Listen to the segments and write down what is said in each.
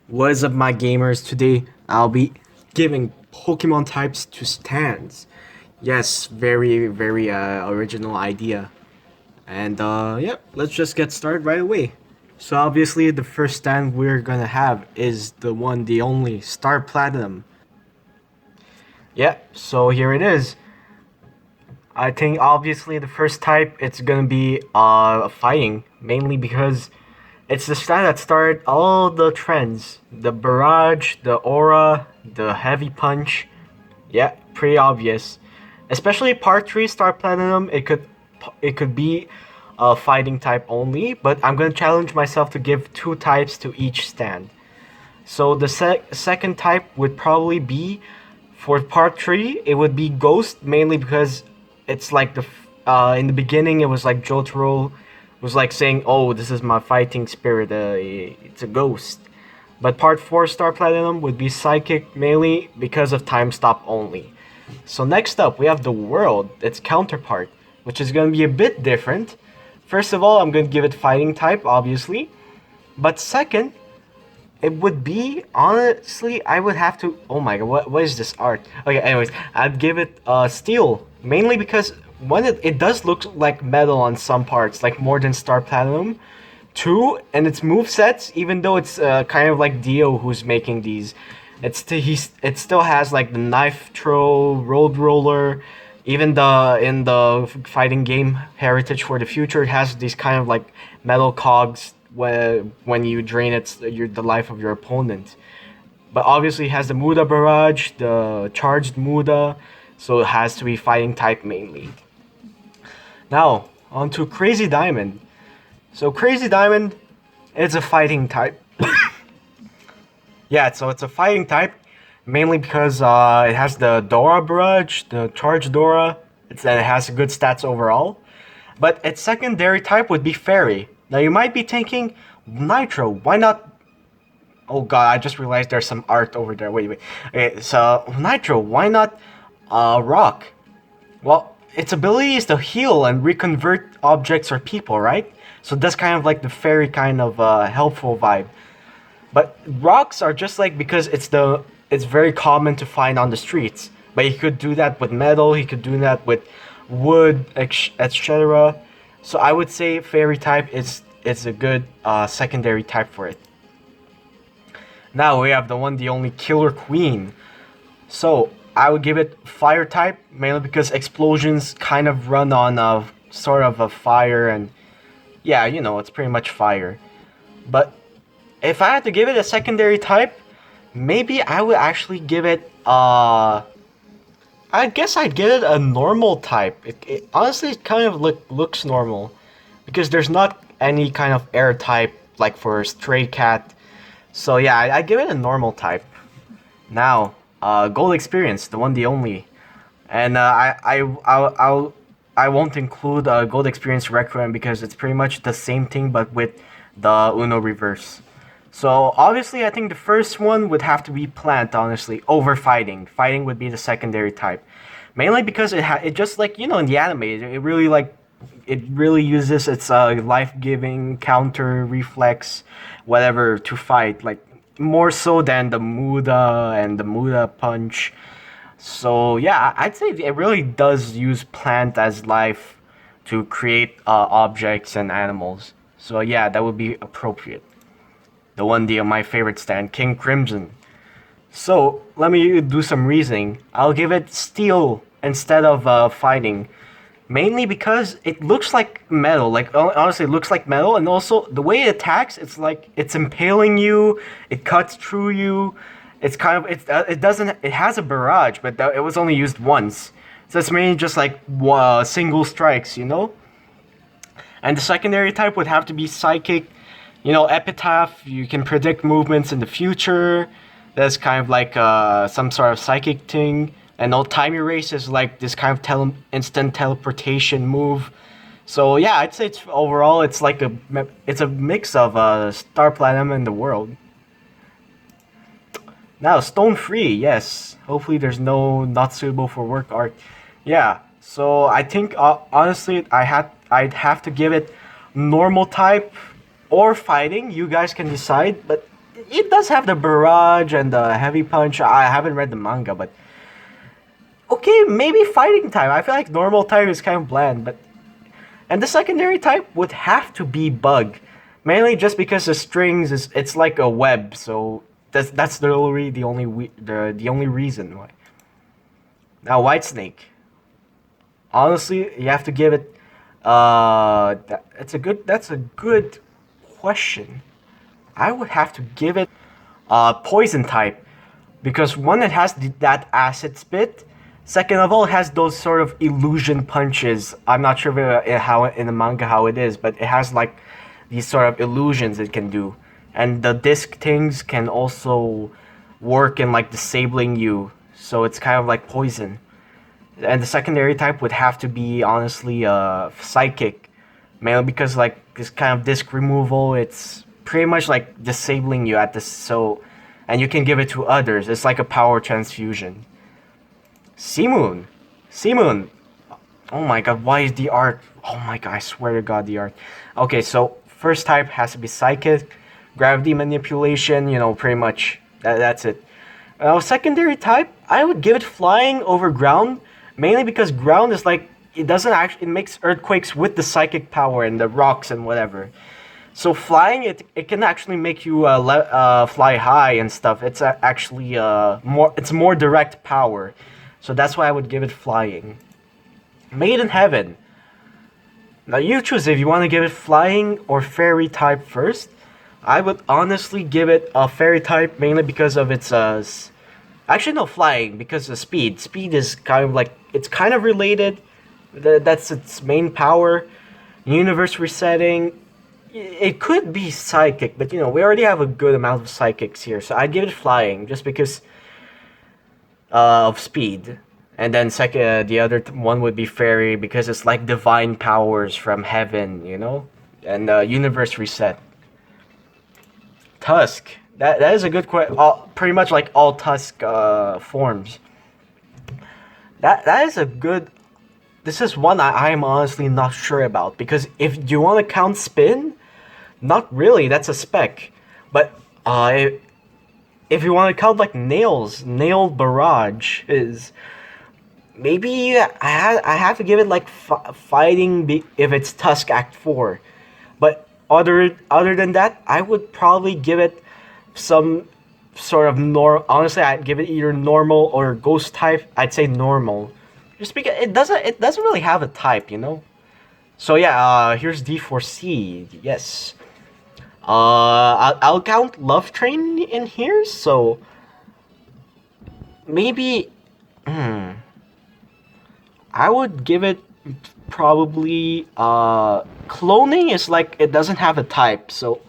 What is up, my gamers? Today I'll be giving Pokemon types to stands. Yes, very original idea. And yeah, let's just get started right away. So obviously the first stand we're gonna have is the one, the only Star Platinum. Yeah, so here it is. I think obviously the first type it's gonna be fighting, mainly because it's the style that started all the trends. The barrage, the aura, the heavy punch. Yeah, pretty obvious. Especially part 3 Star Platinum, it could be a fighting type only, but I'm gonna challenge myself to give 2 types to each stand. So the second type would probably be for part 3, it would be Ghost, mainly because it's like in the beginning it was like Jotaro was like saying, "Oh, this is my fighting spirit. It's a ghost." But part 4 Star Platinum would be Psychic, mainly because of time stop only. So next up we have the World, its counterpart, which is going to be a bit different. First of all, I'm going to give it fighting type, obviously. But second, it would be, honestly, I would have to. Oh my god, what is this art? Okay, anyways, I'd give it steel, mainly because one, it does look like metal on some parts, like more than Star Platinum. Two, and its move sets, even though it's kind of like Dio who's making these, it still has like the knife throw, road roller. Even in the fighting game Heritage for the Future, it has these kind of like metal cogs when you drain the life of your opponent. But obviously it has the Muda Barrage, the charged Muda, so it has to be fighting type mainly. Now, on to Crazy Diamond. So Crazy Diamond, it's a fighting type. Yeah, so it's a fighting type, mainly because it has the Dora Barrage, the charged Dora. It has good stats overall. But its secondary type would be Fairy. Now you might be thinking, Nitro, why not? Oh god, I just realized there's some art over there. Wait. Okay, so Nitro, why not Rock? Well, its ability is to heal and reconvert objects or people, right? So that's kind of like the fairy kind of helpful vibe. But rocks are just like, because it's very common to find on the streets. But he could do that with metal, he could do that with wood, etc. So I would say fairy type is a good secondary type for it. Now we have the one, the only Killer Queen. So I would give it fire type, mainly because explosions kind of run on a sort of a fire, and yeah, it's pretty much fire. But if I had to give it a secondary type, maybe I would actually give it I guess I'd give it a normal type. It honestly kind of looks normal, because there's not any kind of air type like for Stray Cat. So yeah, I give it a normal type. Now, Gold Experience, the one, the only, and I won't include Gold Experience Requiem because it's pretty much the same thing but with the Uno reverse. So obviously, I think the first one would have to be Plant, honestly, over Fighting. Fighting would be the secondary type, mainly because it just like in the anime, it really uses its life-giving counter reflex, whatever, to fight, like more so than the Muda and the Muda punch. So yeah, I'd say it really does use plant as life to create objects and animals. So yeah, that would be appropriate. The one, my favorite stand, King Crimson. So let me do some reasoning. I'll give it steel instead of fighting, mainly because it looks like metal. Like honestly, it looks like metal, and also the way it attacks, it's like it's impaling you. It cuts through you. It's kind of it doesn't. It has a barrage, but it was only used once. So it's mainly just like single strikes. And the secondary type would have to be Psychic. Epitaph, you can predict movements in the future. That's kind of like some sort of psychic thing. And Time Erase is like this kind of instant teleportation move. So yeah, I'd say overall it's like it's a mix of Star Platinum and the World. Now Stone Free, yes. Hopefully there's no not suitable for work art. Yeah. So I think honestly I'd have to give it normal type or fighting. You guys can decide, but it does have the barrage and the heavy punch. I haven't read the manga, but okay, maybe fighting type. I feel like normal type is kind of bland, but and the secondary type would have to be bug, mainly just because the strings is it's like a web. So that's literally the only reason why. Now white snake. Honestly, you have to give it. That's a good question. I would have to give it poison type because one, it has that acid spit. Second of all, it has those sort of illusion punches. I'm not sure how in the manga how it is, but it has like these sort of illusions it can do, and the disc things can also work in like disabling you. So it's kind of like poison. And the secondary type would have to be honestly psychic, mainly because like this kind of disc removal, it's pretty much like disabling you at this. So, and you can give it to others. It's like a power transfusion. Seamoon, Seamoon. Oh my god, why is the art? Oh my god, I swear to god, the art. Okay, so first type has to be psychic, gravity manipulation. You know, pretty much that's it. Secondary type, I would give it flying over ground, mainly because ground is like it doesn't actually it makes earthquakes with the psychic power and the rocks and whatever. So flying, it can actually make you fly high and stuff. It's actually more direct power, so that's why I would give it flying. Made in heaven. Now you choose if you want to give it flying or fairy type first. I would honestly give it a fairy type mainly because of its actually no, flying because of speed. Speed is kind of like it's kind of related. That's its main power. Universe resetting. It could be psychic, but you know we already have a good amount of psychics here, so I'd give it flying just because of speed. And then second, the other one would be fairy because it's like divine powers from heaven, you know, and universe reset. Tusk. That is a good question. Pretty much like all Tusk forms. That is a good. This is one I am honestly not sure about because if you want to count spin, not really. That's a spec, but if you want to count like nail barrage is. Maybe I have to give it like fighting if it's Tusk Act 4. But other than that, I would probably give it some sort of honestly, I'd give it either normal or ghost type. I'd say normal. Just because it doesn't really have a type, you know? So yeah, here's D4C. Yes. I'll count Love Train in here, so maybe I would give it probably cloning is like it doesn't have a type, so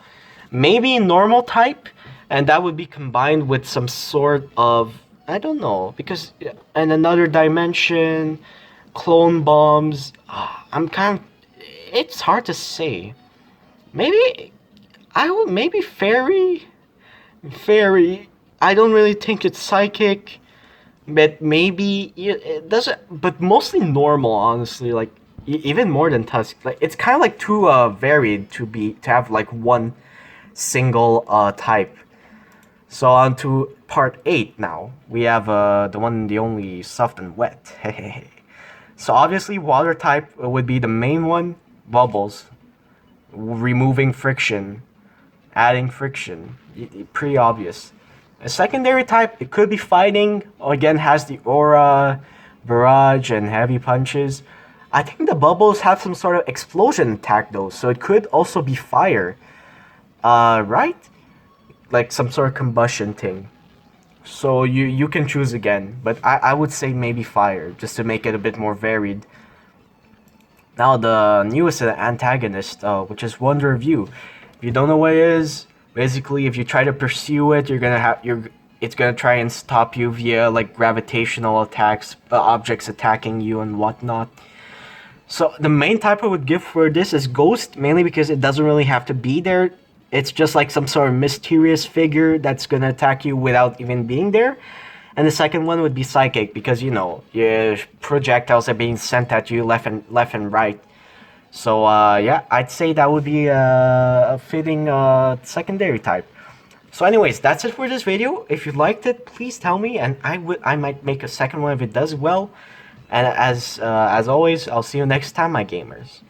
maybe normal type, and that would be combined with some sort of I don't know because in another dimension, clone bombs. I'm kind of it's hard to say. Maybe I would maybe fairy. I don't really think it's psychic. But maybe it doesn't. But mostly normal, honestly. Like even more than Tusk. Like it's kind of like too varied to have like one single type. So on to part 8 now. We have the one, the only soft and wet. So obviously water type would be the main one. Bubbles, removing friction, adding friction. Pretty obvious. A secondary type, it could be fighting, again has the aura, barrage, and heavy punches. I think the bubbles have some sort of explosion attack though, so it could also be fire. Right? Like some sort of combustion thing. So you can choose again, but I would say maybe fire, just to make it a bit more varied. Now the newest antagonist, which is Wonder of You. If you don't know what it is, basically, if you try to pursue it, it's gonna try and stop you via like gravitational attacks, objects attacking you and whatnot. So the main type I would give for this is Ghost, mainly because it doesn't really have to be there. It's just like some sort of mysterious figure that's gonna attack you without even being there. And the second one would be Psychic because you know your projectiles are being sent at you left and right. So yeah, I'd say that would be a fitting secondary type. So anyways, that's it for this video. If you liked it, please tell me, and I might make a second one if it does well. And as always, I'll see you next time, my gamers.